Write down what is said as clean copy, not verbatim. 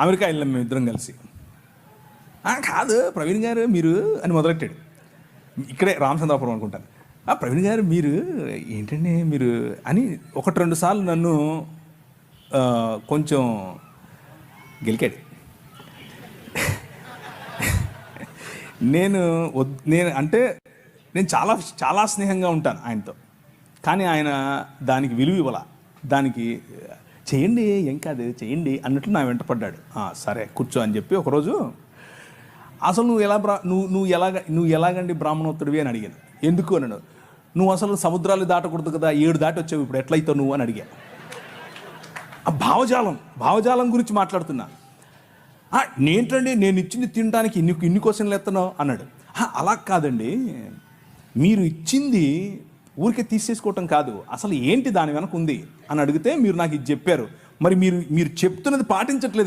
America వెళ్ళాం మేము ఇద్దరం కలిసి. కాదు ప్రవీణ్ గారు మీరు అని మొదలెట్టాడు. ఇక్కడే రామచంద్రాపురం అనుకుంటాను. ప్రవీణ్ గారు మీరు ఏంటండి మీరు అని 1-2 సార్లు నన్ను కొంచెం గెలికాడు. నేను అంటే నేను చాలా చాలా స్నేహంగా ఉంటాను ఆయనతో, కానీ ఆయన దానికి విలువ ఇవ్వాల. దానికి చేయండి ఏం కాదు చేయండి అన్నట్లు నా వెంట పడ్డాడు. సరే కూర్చో అని చెప్పి ఒకరోజు అసలు నువ్వు ఎలాగండి బ్రాహ్మణోత్తడివి అని అడిగాను. ఎందుకు అన్నాడు. నువ్వు అసలు సముద్రాలు దాటకూడదు కదా, 7 దాటి వచ్చావు, ఇప్పుడు ఎట్లయితావు నువ్వు అని అడిగా. ఆ భావజాలం గురించి మాట్లాడుతున్నా. నేంటండి నేను ఇచ్చింది తినడానికి ఇన్ని క్వశ్చన్లు ఎత్తనావు అన్నాడు. అలా కాదండి, మీరు ఇచ్చింది ఊరికే తీసేసుకోవటం కాదు, అసలు ఏంటి దాని వెనక ఉంది అని అడిగితే మీరు నాకు ఇది చెప్పారు, మరి మీరు చెప్తున్నది పాటించట్లేదు.